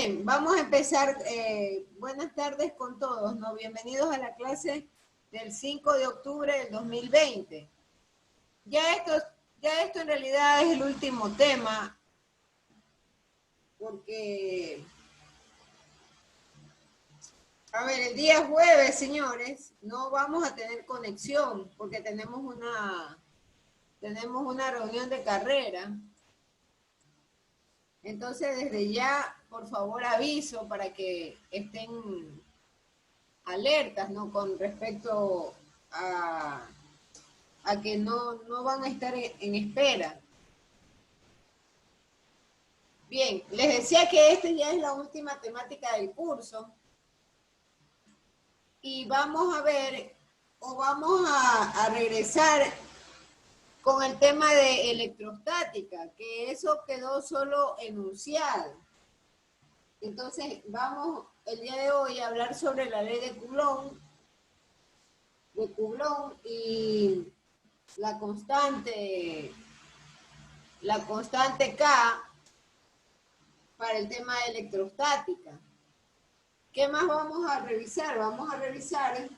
Bien, vamos a empezar. Buenas tardes con todos, ¿no? Bienvenidos a la clase del 5 de octubre del 2020. Ya esto en realidad es el último tema, porque, a ver, el día jueves, señores, no vamos a tener conexión, porque tenemos una reunión de carrera. Entonces, desde ya, por favor, aviso para que estén alertas, ¿no? Con respecto a que no van a estar en espera. Bien, les decía que esta ya es la última temática del curso. Y vamos a ver, o vamos a regresar con el tema de electrostática, que eso quedó solo enunciado. Entonces, vamos el día de hoy a hablar sobre la ley de Coulomb y la constante K para el tema de electrostática. ¿Qué más vamos a revisar? Vamos a revisar,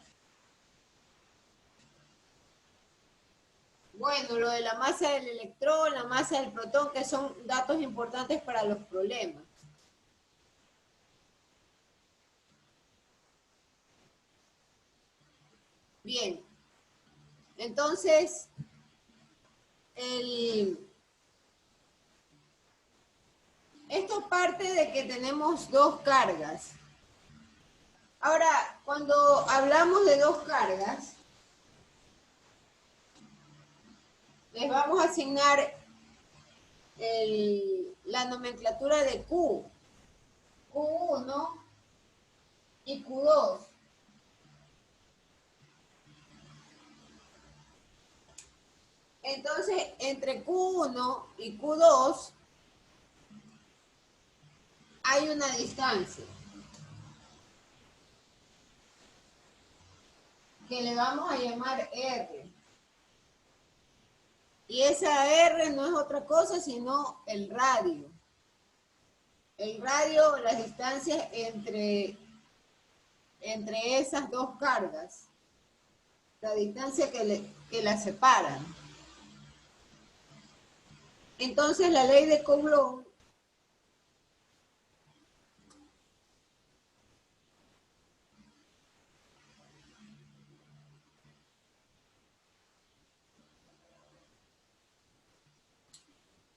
bueno, lo de la masa del electrón, la masa del protón, que son datos importantes para los problemas. Bien, entonces, esto parte de que tenemos dos cargas. Ahora, cuando hablamos de dos cargas, les vamos a asignar la nomenclatura de Q, Q1 y Q2. Entonces, entre Q1 y Q2 hay una distancia que le vamos a llamar R. Y esa R no es otra cosa sino el radio. El radio, las distancias entre esas dos cargas, la distancia que las separan. Entonces la ley de Coulomb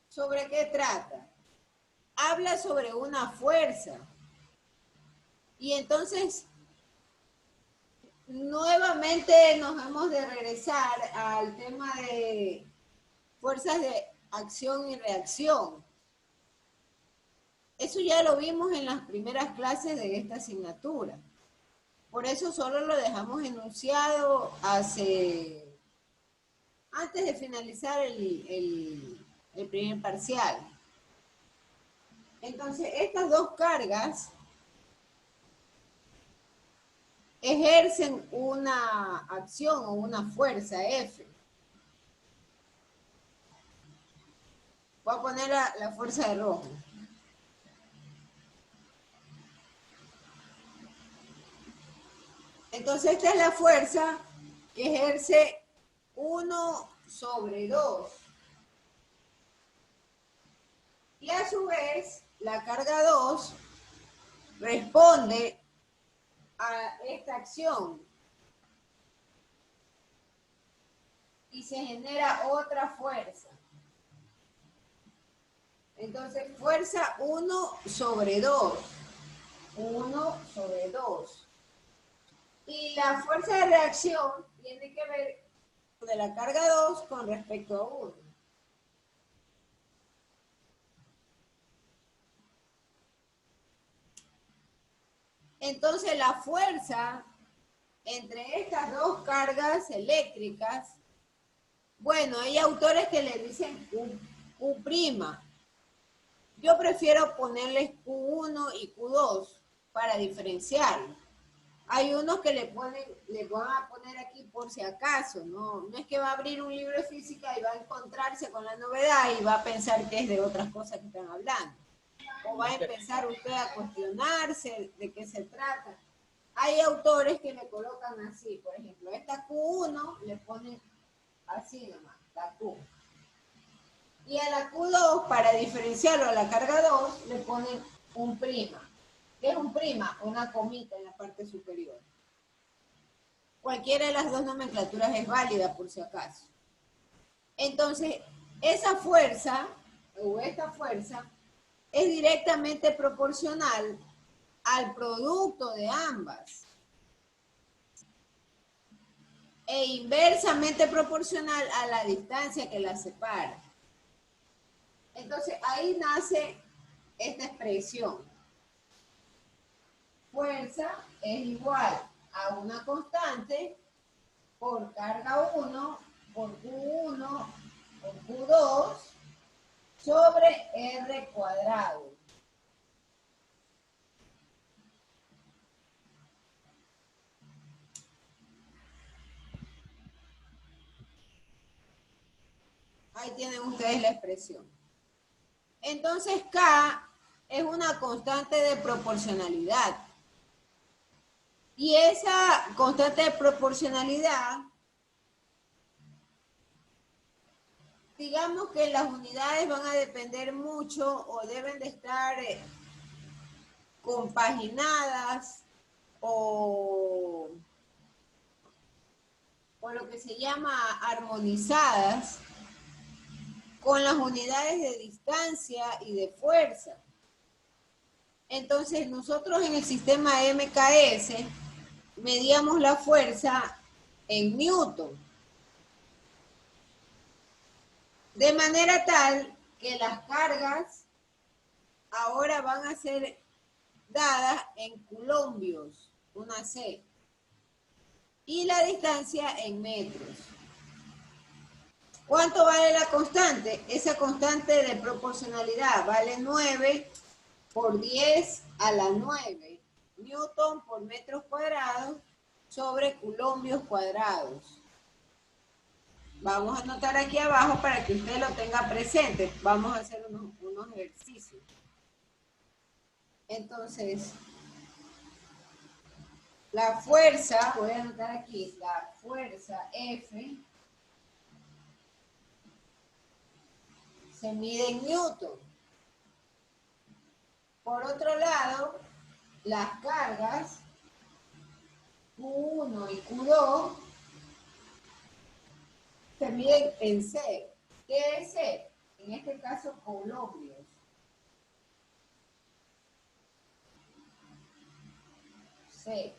¿sobre qué trata? Habla sobre una fuerza. Y entonces, nuevamente nos hemos de regresar al tema de fuerzas de acción y reacción. Eso ya lo vimos en las primeras clases de esta asignatura. Por eso solo lo dejamos enunciado antes de finalizar el primer parcial. Entonces, estas dos cargas ejercen una acción o una fuerza F. Voy a poner la fuerza de rojo. Entonces, esta es la fuerza que ejerce 1 sobre 2. Y a su vez, la carga 2 responde a esta acción. Y se genera otra fuerza. Entonces, fuerza 1 sobre 2. 1 sobre 2. Y la fuerza de reacción tiene que ver de la carga 2 con respecto a 1. Entonces la fuerza entre estas dos cargas eléctricas, bueno, hay autores que le dicen Q'. Yo prefiero ponerles Q1 y Q2 para diferenciarlo. Hay unos que le van a poner aquí por si acaso, no es que va a abrir un libro de física y va a encontrarse con la novedad y va a pensar que es de otras cosas que están hablando. o va a empezar usted a cuestionarse de qué se trata. Hay autores que le colocan así, por ejemplo, esta Q1 le ponen así nomás, la Q. Y a la Q2, para diferenciarlo a la carga 2, le ponen un prima. ¿Qué es un prima? Una comita en la parte superior. Cualquiera de las dos nomenclaturas es válida, por si acaso. Entonces, esa fuerza, o esta fuerza, es directamente proporcional al producto de ambas e inversamente proporcional a la distancia que las separa. Entonces, ahí nace esta expresión. Fuerza es igual a una constante por carga 1, por Q1, por Q2, sobre R cuadrado. Ahí tienen ustedes la expresión. Entonces K es una constante de proporcionalidad. Y esa constante de proporcionalidad, digamos que las unidades van a depender mucho o deben de estar compaginadas o lo que se llama armonizadas con las unidades de distancia y de fuerza. Entonces nosotros en el sistema MKS medíamos la fuerza en Newton. De manera tal que las cargas ahora van a ser dadas en coulombios, una C, y la distancia en metros. ¿Cuánto vale la constante? Esa constante de proporcionalidad vale 9 por 10 a la 9 newton por metros cuadrados sobre coulombios cuadrados. Vamos a anotar aquí abajo para que usted lo tenga presente. Vamos a hacer unos ejercicios. Entonces, la fuerza, voy a anotar aquí, la fuerza F se mide en newton. Por otro lado, las cargas Q1 y Q2 se miden en C. ¿Qué es C? En este caso, coulombios. C.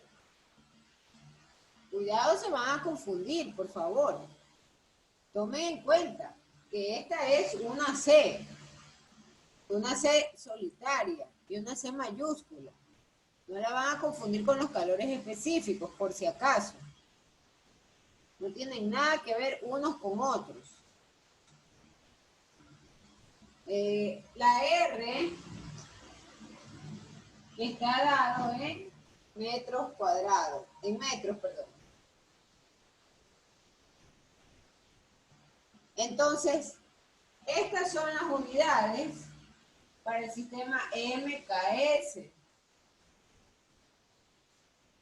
Cuidado, se van a confundir, por favor. Tomen en cuenta que esta es una C solitaria y una C mayúscula. No la van a confundir con los calores específicos, por si acaso. No tienen nada que ver unos con otros. La R está dado en metros cuadrados, en metros, perdón. Entonces, estas son las unidades para el sistema MKS.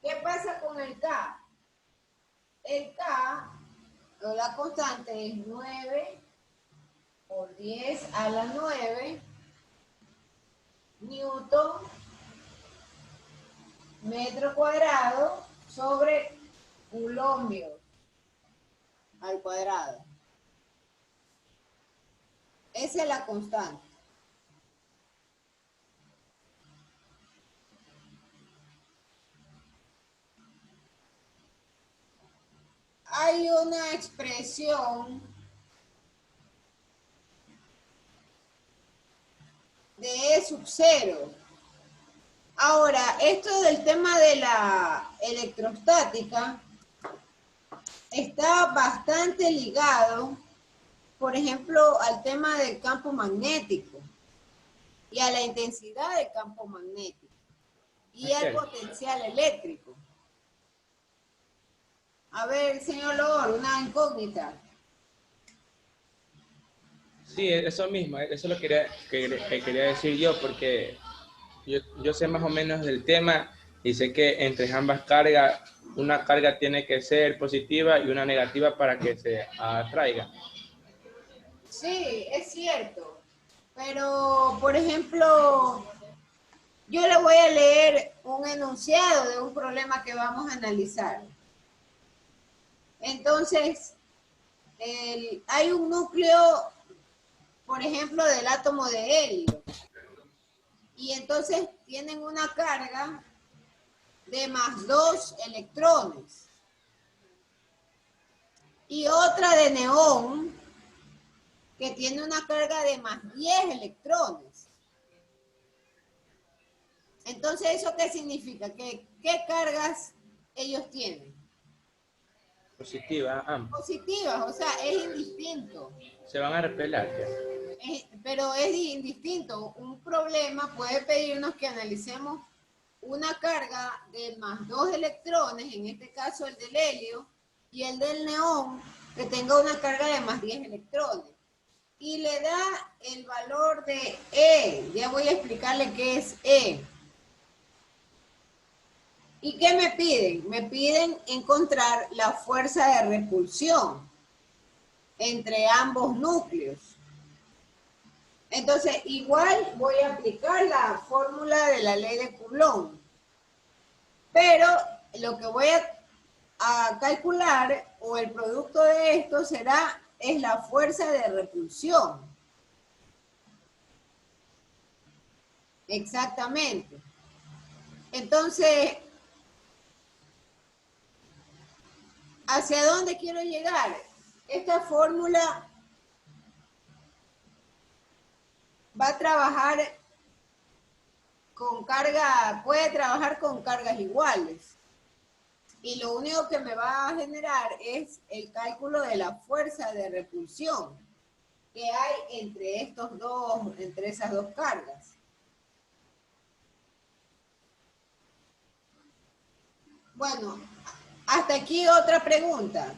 ¿Qué pasa con el K? El K, o la constante, es 9 por 10 a la 9 newton metro cuadrado sobre coulombios al cuadrado. Esa es la constante. Hay una expresión de E sub 0. Ahora, esto del tema de la electrostática está bastante ligado, por ejemplo, al tema del campo magnético y a la intensidad del campo magnético y al potencial eléctrico. A ver, señor Lor, una incógnita. Sí, eso mismo, eso lo que quería decir yo, porque yo sé más o menos del tema y sé que entre ambas cargas, una carga tiene que ser positiva y una negativa para que se atraiga. Sí, es cierto. Pero, por ejemplo, yo le voy a leer un enunciado de un problema que vamos a analizar. Entonces, hay un núcleo, por ejemplo, del átomo de helio. Y entonces tienen una carga de +2 electrones. Y otra de neón, que tiene una carga de +10 electrones. Entonces, ¿eso qué significa? ¿Qué cargas ellos tienen? Positiva, ambas. Positivas, o sea, es indistinto. Se van a repelar ya. Pero es indistinto. Un problema puede pedirnos que analicemos una carga de +2 electrones, en este caso el del helio, y el del neón, que tenga una carga de +10 electrones. Y le da el valor de E. Ya voy a explicarle qué es E. ¿Y qué me piden? Me piden encontrar la fuerza de repulsión entre ambos núcleos. Entonces, igual voy a aplicar la fórmula de la ley de Coulomb. Pero lo que voy a calcular, o el producto de esto es la fuerza de repulsión. Exactamente. Entonces, ¿hacia dónde quiero llegar? Esta fórmula va a trabajar con carga, puede trabajar con cargas iguales. Y lo único que me va a generar es el cálculo de la fuerza de repulsión que hay entre esas dos cargas. Bueno, hasta aquí otra pregunta.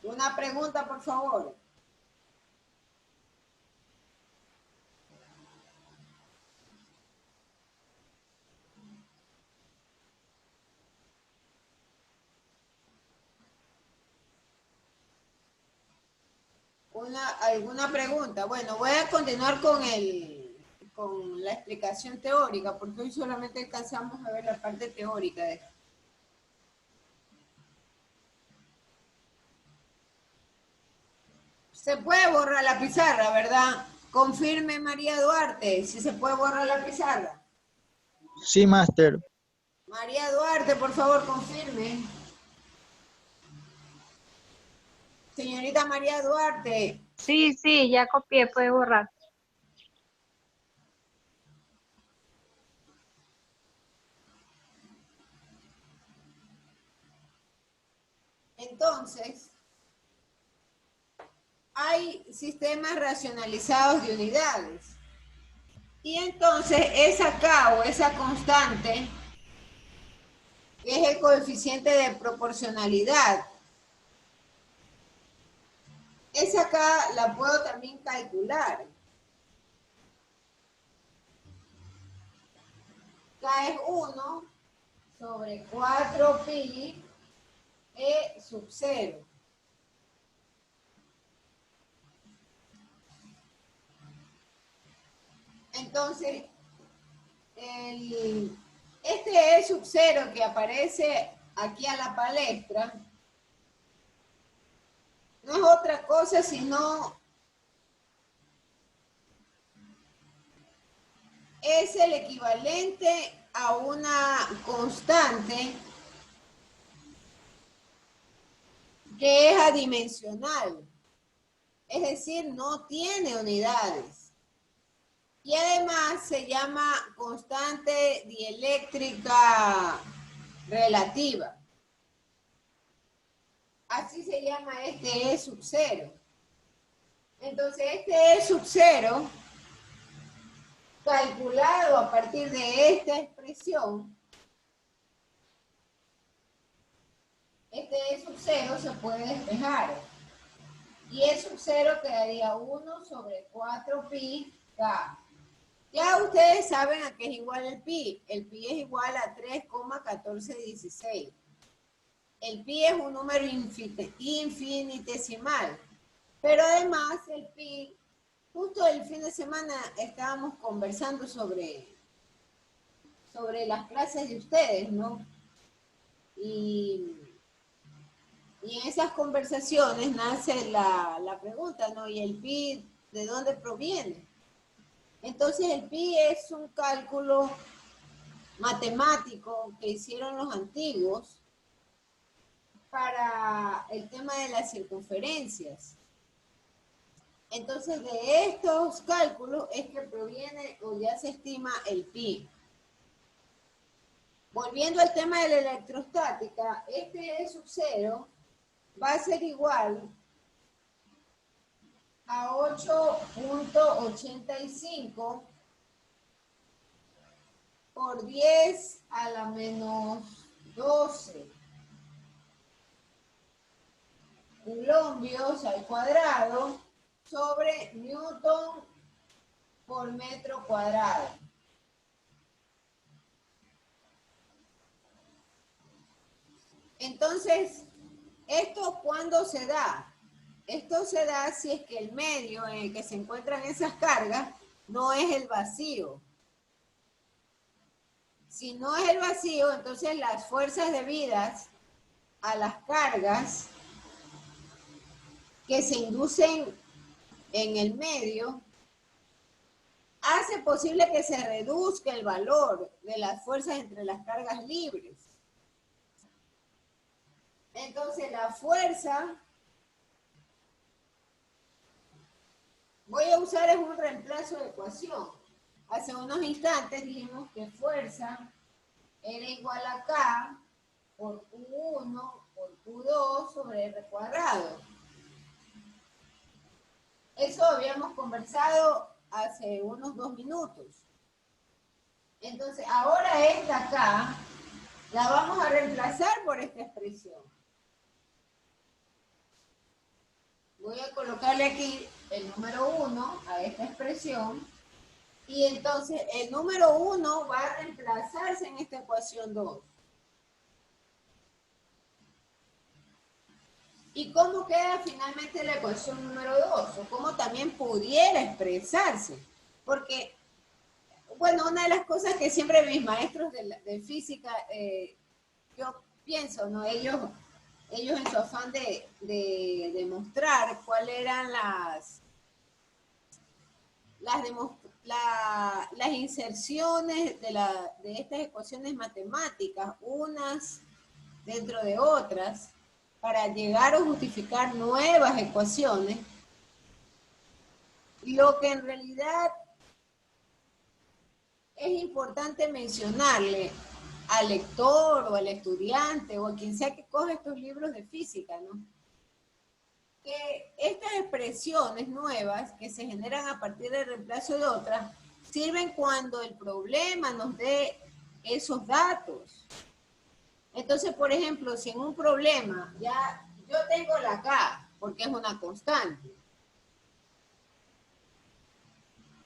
Una pregunta, por favor. ¿Alguna pregunta? Bueno, voy a continuar con la explicación teórica, porque hoy solamente alcanzamos a ver la parte teórica de esto. Se puede borrar la pizarra, ¿verdad? Confirme María Duarte, si se puede borrar la pizarra. Sí, máster. María Duarte, por favor, confirme. Señorita María Duarte. Sí, sí, ya copié, puede borrar. Entonces, hay sistemas racionalizados de unidades. Y entonces esa K o esa constante es el coeficiente de proporcionalidad. Esa K la puedo también calcular. K es 1 sobre 4pi E sub 0. Entonces, este E sub 0 que aparece aquí a la palestra no es otra cosa sino es el equivalente a una constante que es adimensional, es decir, no tiene unidades. Y además se llama constante dieléctrica relativa. Así se llama este E sub 0. Entonces, este E sub 0, calculado a partir de esta expresión, este E sub 0 se puede despejar. Y E sub 0 quedaría 1 sobre 4 pi K. Ya ustedes saben a qué es igual el pi. El pi es igual a 3,1416. El pi es un número infinitesimal. Pero además el pi, justo el fin de semana estábamos conversando sobre las clases de ustedes, ¿no? Y en esas conversaciones nace la pregunta, ¿no? ¿Y el pi de dónde proviene? Entonces el pi es un cálculo matemático que hicieron los antiguos para el tema de las circunferencias. Entonces de estos cálculos es que proviene o ya se estima el pi. Volviendo al tema de la electrostática, este E sub 0 va a ser igual a 8,85 por 10 a la menos 12 coulombios al cuadrado sobre newton por metro cuadrado. Entonces, ¿esto cuándo se da? Esto se da si es que el medio en el que se encuentran esas cargas no es el vacío. Si no es el vacío, entonces las fuerzas debidas a las cargas que se inducen en el medio hace posible que se reduzca el valor de las fuerzas entre las cargas libres. Entonces la fuerza, voy a usar es un reemplazo de ecuación. Hace unos instantes dijimos que fuerza era igual a K por Q1 por Q2 sobre R cuadrado. Eso habíamos conversado hace unos 2 minutos. Entonces, ahora esta K la vamos a reemplazar por esta expresión. Voy a colocarle aquí el número 1 a esta expresión. Y entonces el número 1 va a reemplazarse en esta ecuación 2. ¿Y cómo queda finalmente la ecuación número 2? O cómo también pudiera expresarse. Porque, bueno, una de las cosas que siempre mis maestros de física, yo pienso, ¿no? Ellos en su afán de demostrar cuáles eran las inserciones de estas ecuaciones matemáticas, unas dentro de otras, para llegar a justificar nuevas ecuaciones, lo que en realidad es importante mencionarle al lector o al estudiante o a quien sea que coja estos libros de física, ¿no? Que estas expresiones nuevas que se generan a partir del reemplazo de otras sirven cuando el problema nos dé esos datos. Entonces, por ejemplo, si en un problema ya yo tengo la K, porque es una constante,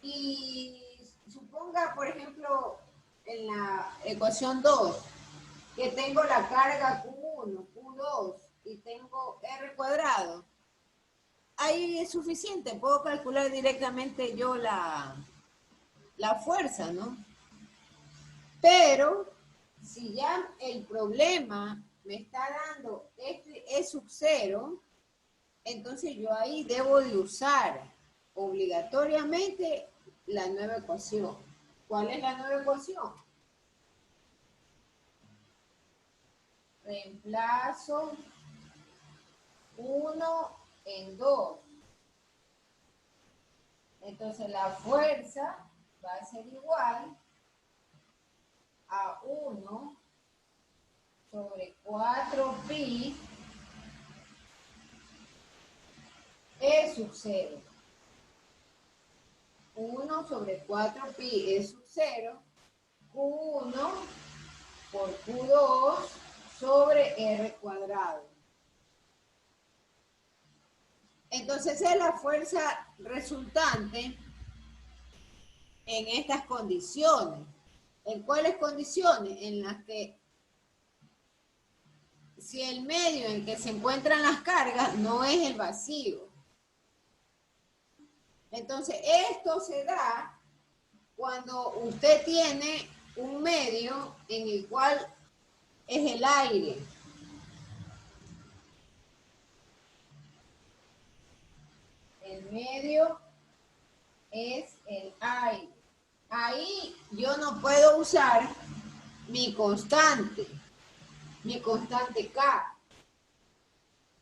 y suponga, por ejemplo, en la ecuación 2, que tengo la carga Q1, Q2 y tengo R cuadrado, ahí es suficiente, puedo calcular directamente yo la fuerza, ¿no? Pero si ya el problema me está dando este E sub 0, entonces yo ahí debo de usar obligatoriamente la nueva ecuación. ¿Cuál es la nueva ecuación? Reemplazo 1 en 2. Entonces la fuerza va a ser igual a 1 sobre 4 pi E sub 0. 1 sobre 4 pi E sub 0, Q1 por Q2 sobre R cuadrado. Entonces esa es la fuerza resultante en estas condiciones. ¿En cuáles condiciones? En las que si el medio en que se encuentran las cargas no es el vacío. Entonces esto se da cuando usted tiene un medio en el cual es el aire. El medio es el aire. Ahí yo no puedo usar mi constante K.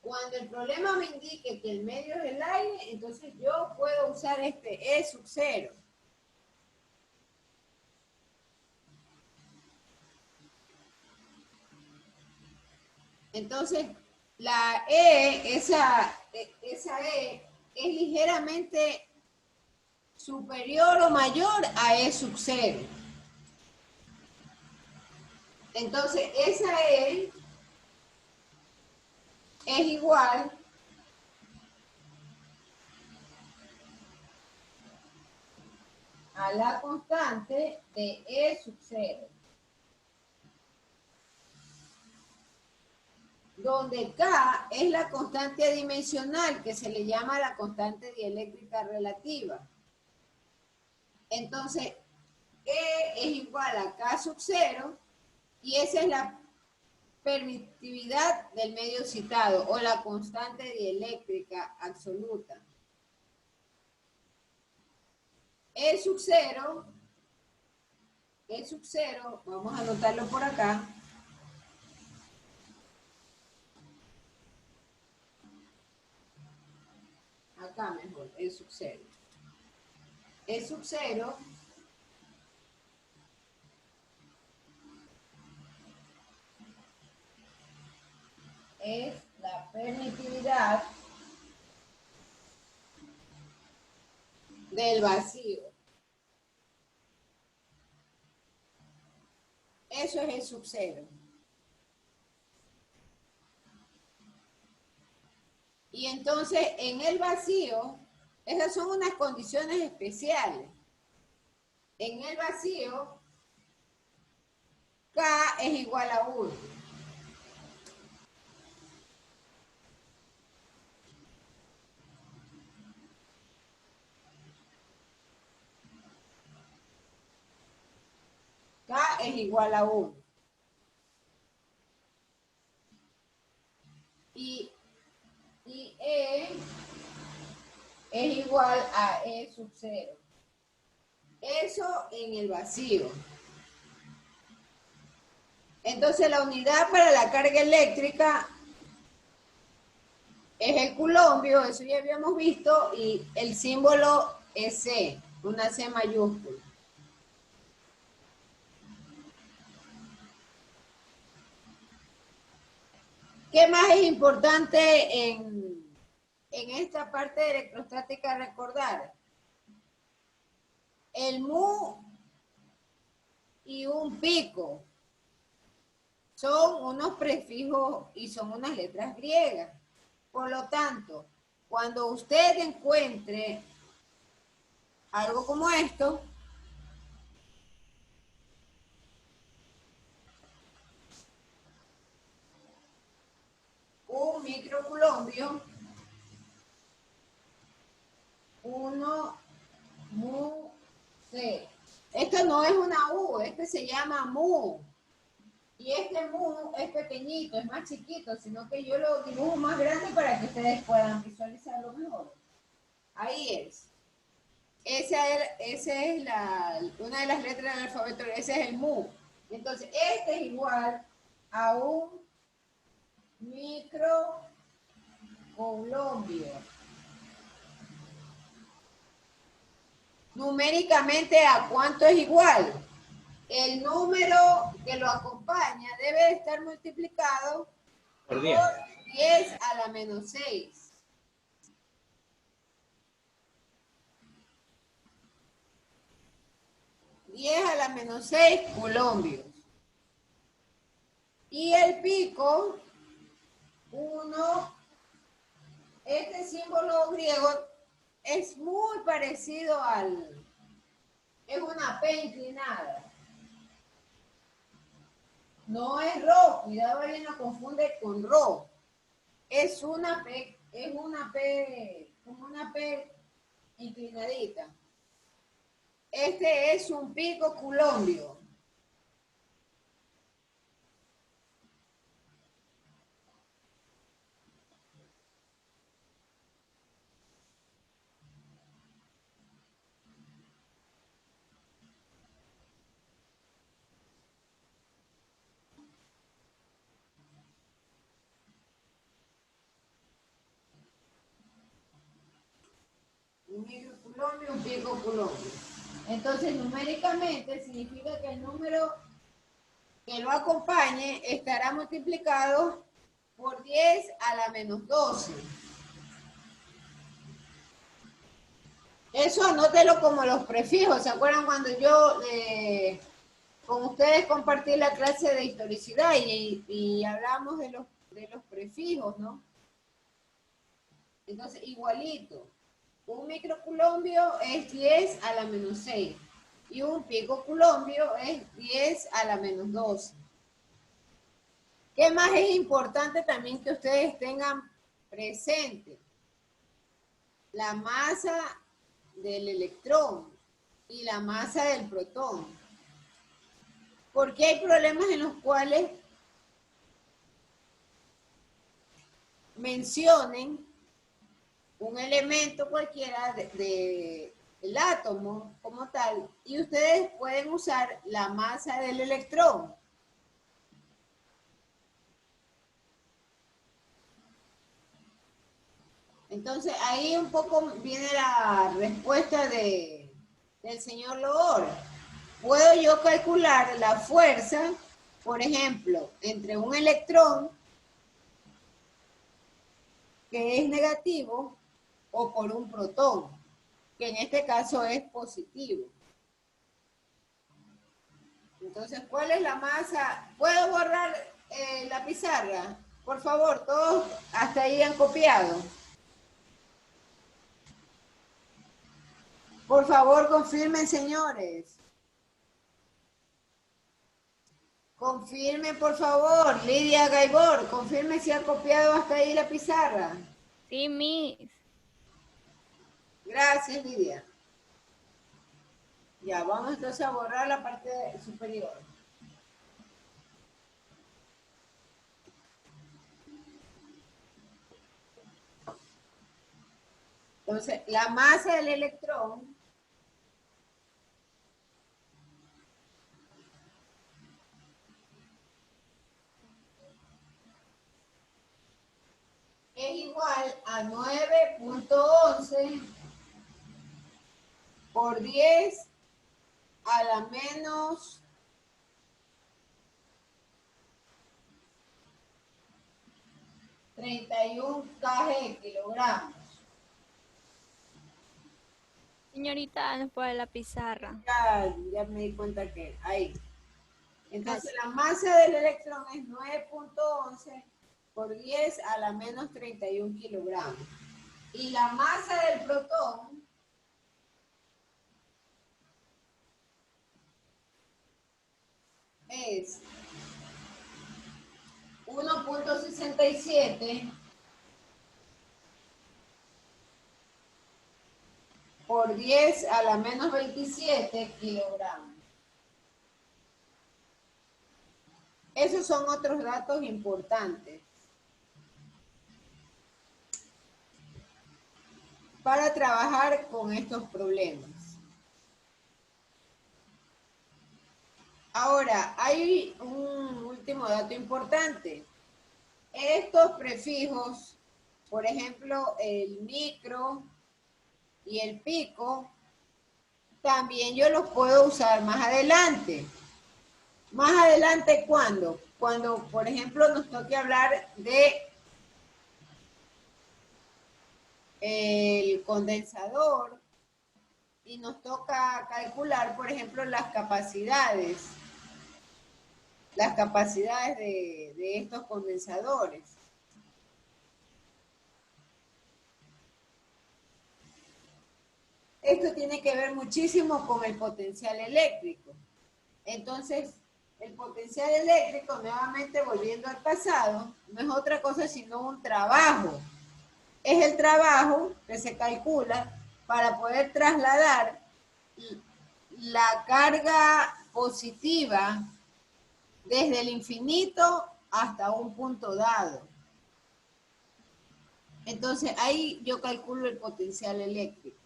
Cuando el problema me indique que el medio es el aire, entonces yo puedo usar este E sub 0. Entonces, la E, esa E es ligeramente superior o mayor a E sub 0. Entonces, esa E es igual a la constante de E sub 0. Donde K es la constante adimensional que se le llama la constante dieléctrica relativa. Entonces, E es igual a K sub 0 y esa es la permitividad del medio citado o la constante dieléctrica absoluta. E sub 0, vamos a anotarlo por acá. Acá mejor, E sub 0. E sub 0 es la permitividad del vacío. Eso es E sub 0. Y entonces en el vacío, esas son unas condiciones especiales. En el vacío, K es igual a 1. K es igual a 1. Y E es igual a E sub 0. Eso en el vacío. Entonces la unidad para la carga eléctrica es el culombio, eso ya habíamos visto, y el símbolo es C, una C mayúscula. ¿Qué más es importante en esta parte de electrostática recordar? El mu y un pico son unos prefijos y son unas letras griegas. Por lo tanto, cuando usted encuentre algo como esto, un microculombio, 1 mu C. Esto no es una U, este se llama mu. Y este mu es pequeñito, es más chiquito, sino que yo lo dibujo más grande para que ustedes puedan visualizarlo mejor. Ahí es. Esa es una de las letras del alfabeto, ese es el mu. Entonces, este es igual a un microculombio. Numéricamente, ¿a cuánto es igual? El número que lo acompaña debe estar multiplicado Por 10. 10 a la menos 6. A la menos 6 colombios. Y el pico, este símbolo griego es muy parecido es una P inclinada. No es Rho, cuidado, alguien lo confunde con Rho. Es una P, como una P inclinadita. Este es un pico culombio. Un microculombio, un picoculombio. Entonces, numéricamente significa que el número que lo acompañe estará multiplicado por 10 a la menos 12. Eso anótelo como los prefijos. ¿Se acuerdan cuando yo con ustedes compartí la clase de historicidad y hablamos de los prefijos, ¿no? Entonces, igualito. Un microculombio es 10 a la menos 6 y un picoculombio es 10 a la menos 12. ¿Qué más es importante también que ustedes tengan presente? La masa del electrón y la masa del protón. Porque hay problemas en los cuales mencionen un elemento cualquiera del átomo como tal, y ustedes pueden usar la masa del electrón. Entonces, ahí un poco viene la respuesta del señor Loor. Puedo yo calcular la fuerza, por ejemplo, entre un electrón que es negativo o por un protón, que en este caso es positivo. Entonces, ¿cuál es la masa? ¿Puedo borrar la pizarra? Por favor, todos hasta ahí han copiado. Por favor, confirmen, señores. Confirme, por favor. Lidia Gaibor, confirme si ha copiado hasta ahí la pizarra. Sí, Miss. Gracias, Lidia. Ya, vamos entonces a borrar la parte superior. Entonces, la masa del electrón es igual a 9.11 por 10 a la menos 31 kg kilogramos. Señorita, no puede la pizarra. Ya me di cuenta que ahí. Entonces la masa del electrón es 9.11 por 10 a la menos 31 kilogramos. Y la masa del protón es 1.67 por 10 a la menos 27 kilogramos. Esos son otros datos importantes para trabajar con estos problemas. Ahora, hay un último dato importante. Estos prefijos, por ejemplo, el micro y el pico, también yo los puedo usar más adelante. Más adelante, ¿cuándo? Cuando, por ejemplo, nos toque hablar de el condensador y nos toca calcular, por ejemplo, las capacidades. las capacidades de estos condensadores. Esto tiene que ver muchísimo con el potencial eléctrico. Entonces, el potencial eléctrico, nuevamente volviendo al pasado, no es otra cosa sino un trabajo. Es el trabajo que se calcula para poder trasladar la carga positiva desde el infinito hasta un punto dado. Entonces, ahí yo calculo el potencial eléctrico.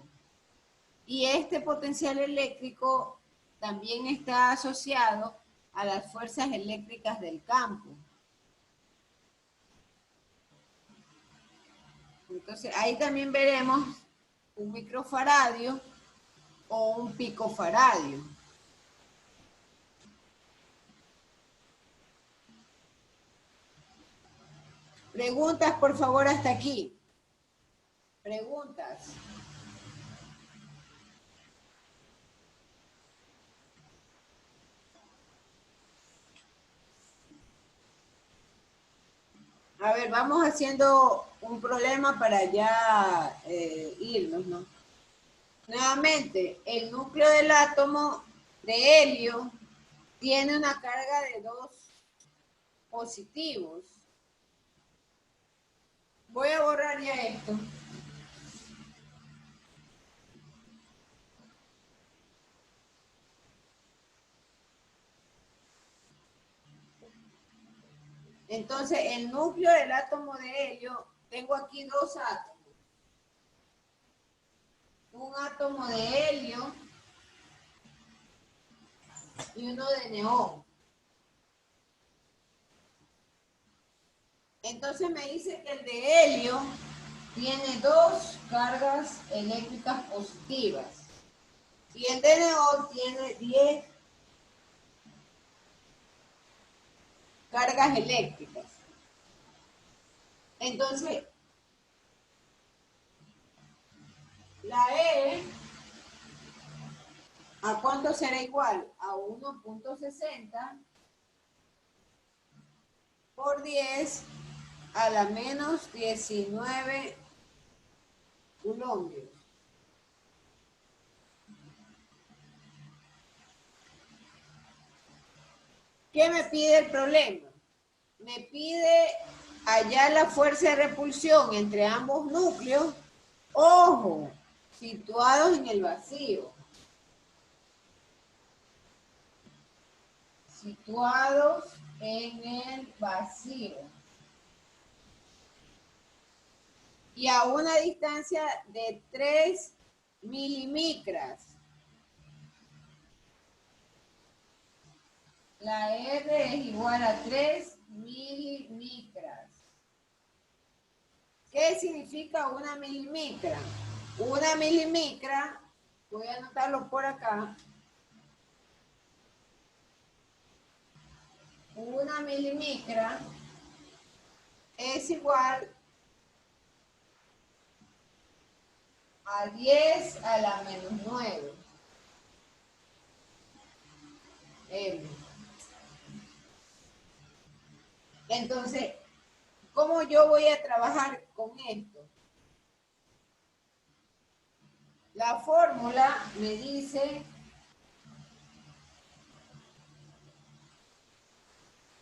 Y este potencial eléctrico también está asociado a las fuerzas eléctricas del campo. Entonces, ahí también veremos un microfaradio o un picofaradio. Preguntas, por favor, hasta aquí. Preguntas. A ver, vamos haciendo un problema para ya irnos, ¿no? Nuevamente, el núcleo del átomo de helio tiene una carga de 2 positivos. Voy a borrar ya esto. Entonces, el núcleo del átomo de helio, tengo aquí 2 átomos. Un átomo de helio y uno de neón. Entonces me dice que el de helio tiene 2 cargas eléctricas positivas y el de neón tiene 10 cargas eléctricas. Entonces, la E, ¿a cuánto será igual? A 1.60 por 10 a la menos 19 coulombios. ¿Qué me pide el problema? Me pide hallar la fuerza de repulsión entre ambos núcleos, ojo, situados en el vacío. Situados en el vacío. Y a una distancia de 3 milimicras. La R es igual a 3 milimicras. ¿Qué significa una milimicra? Una milimicra, voy a anotarlo por acá. Una milimicra es igual a 10 a la menos 9. Entonces, ¿cómo yo voy a trabajar con esto? La fórmula me dice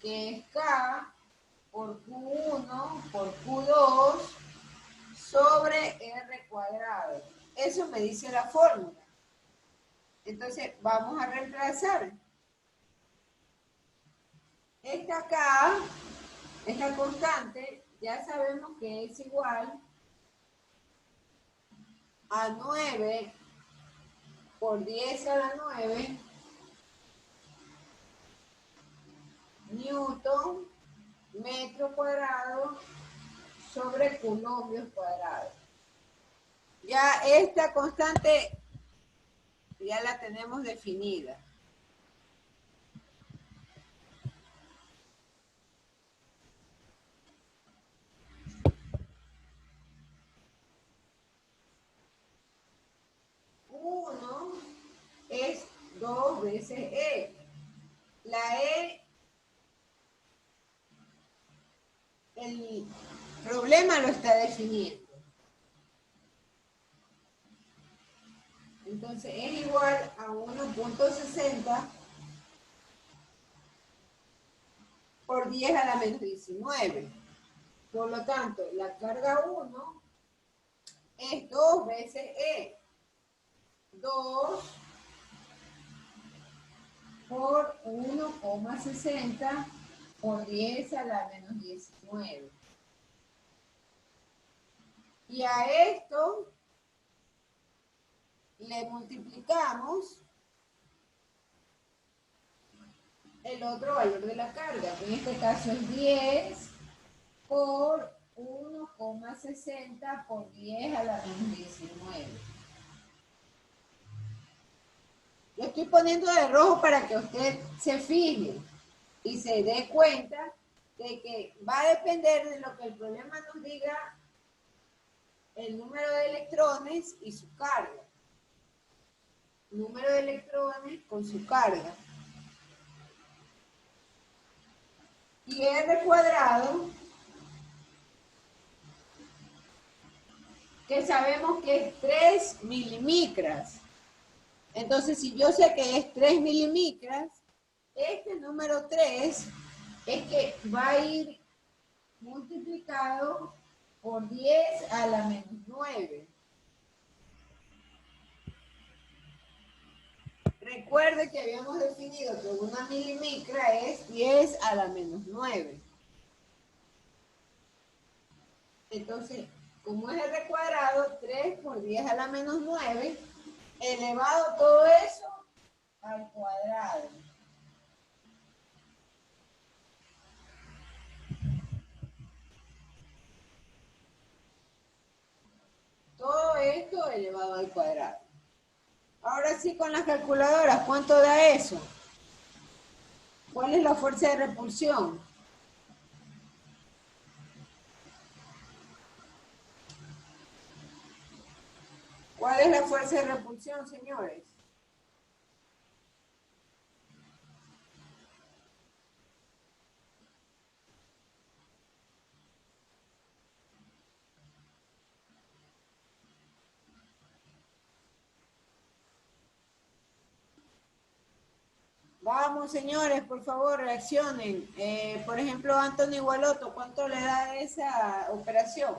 que es K por Q1 por Q2 sobre R cuadrado. Eso me dice la fórmula. Entonces, vamos a reemplazar. Esta K, esta constante, ya sabemos que es igual a 9 por 10 a la 9 newton metro cuadrado sobre coulombios cuadrados. Ya esta constante ya la tenemos definida. Uno es 2 veces E. La E el problema lo está definiendo. Entonces es igual a 1.60 por 10 a la menos 19. Por lo tanto, la carga 1 es 2 veces E. 2 por 1,60 por 10 a la menos 19. Y a esto le multiplicamos el otro valor de la carga, que en este caso es 10 por 1,60 por 10 a la menos 19. Lo estoy poniendo de rojo para que usted se fije y se dé cuenta de que va a depender de lo que el problema nos diga el número de electrones y su carga. Número de electrones con su carga. Y R cuadrado, que sabemos que es 3 milimicras. Entonces, si yo sé que es 3 milimicras, este número 3 es que va a ir multiplicado por 10 a la menos 9. Recuerde que habíamos definido que una milimicra es 10 a la menos 9. Entonces, como es R cuadrado, 3 por 10 a la menos 9, elevado todo eso al cuadrado. Todo esto elevado al cuadrado. Ahora sí, con las calculadoras, ¿cuánto da eso? ¿Cuál es la fuerza de repulsión? ¿Cuál es la fuerza de repulsión, señores? Vamos, señores, por favor, reaccionen. Por ejemplo, Anthony Gualoto, ¿cuánto le da esa operación?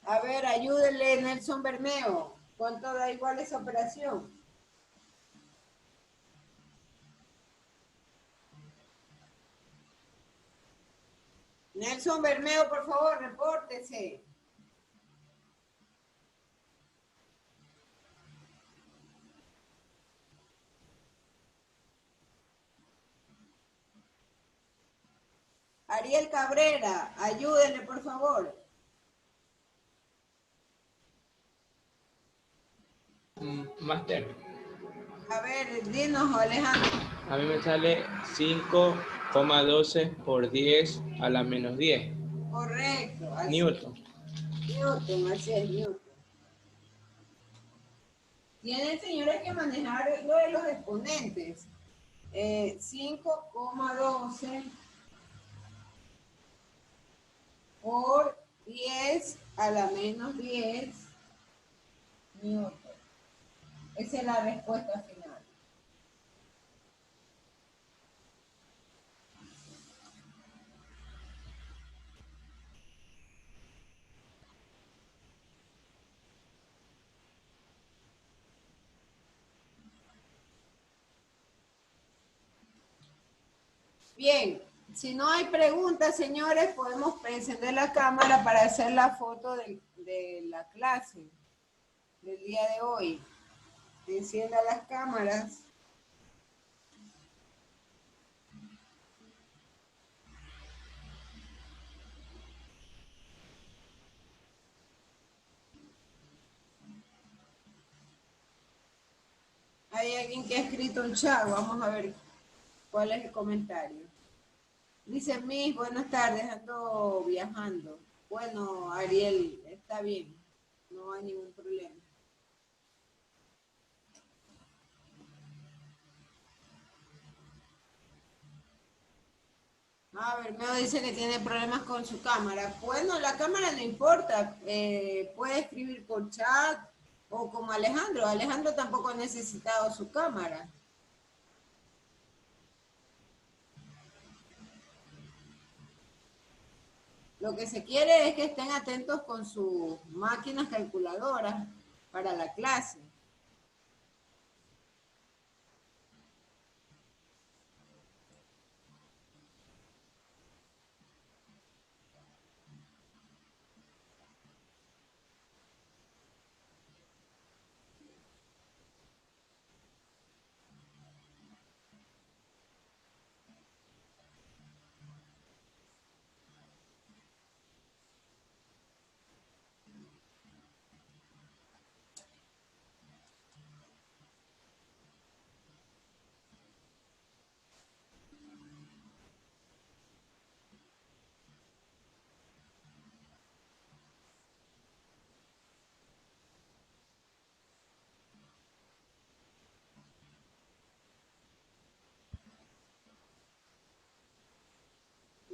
A ver, ayúdenle, Nelson Bermeo. ¿Cuánto da igual esa operación? Nelson Bermeo, por favor, repórtese. Ariel Cabrera, ayúdenle, por favor. Máster, A ver, dinos, Alejandro. a mí me sale 5,12 por 10 a la menos 10. Correcto. Así. Newton. Newton, así es, Newton. Tienen, señores, que manejar lo de los exponentes. 5,12 por 10 a la menos 10 Newton. Esa es la respuesta final. Bien, si no hay preguntas, señores, podemos encender la cámara para hacer la foto de la clase del día de hoy. Encienda las cámaras. Hay alguien que ha escrito un chat, vamos a ver cuál es el comentario. Dice Miss, buenas tardes, ando viajando. Bueno, Ariel, está bien, no hay ningún problema. A ver, Meo dice que tiene problemas con su cámara. Bueno, la cámara no importa, puede escribir por chat o como Alejandro. Alejandro tampoco ha necesitado su cámara. Lo que se quiere es que estén atentos con sus máquinas calculadoras para la clase.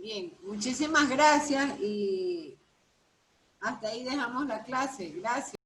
Bien, muchísimas gracias y hasta ahí dejamos la clase. Gracias.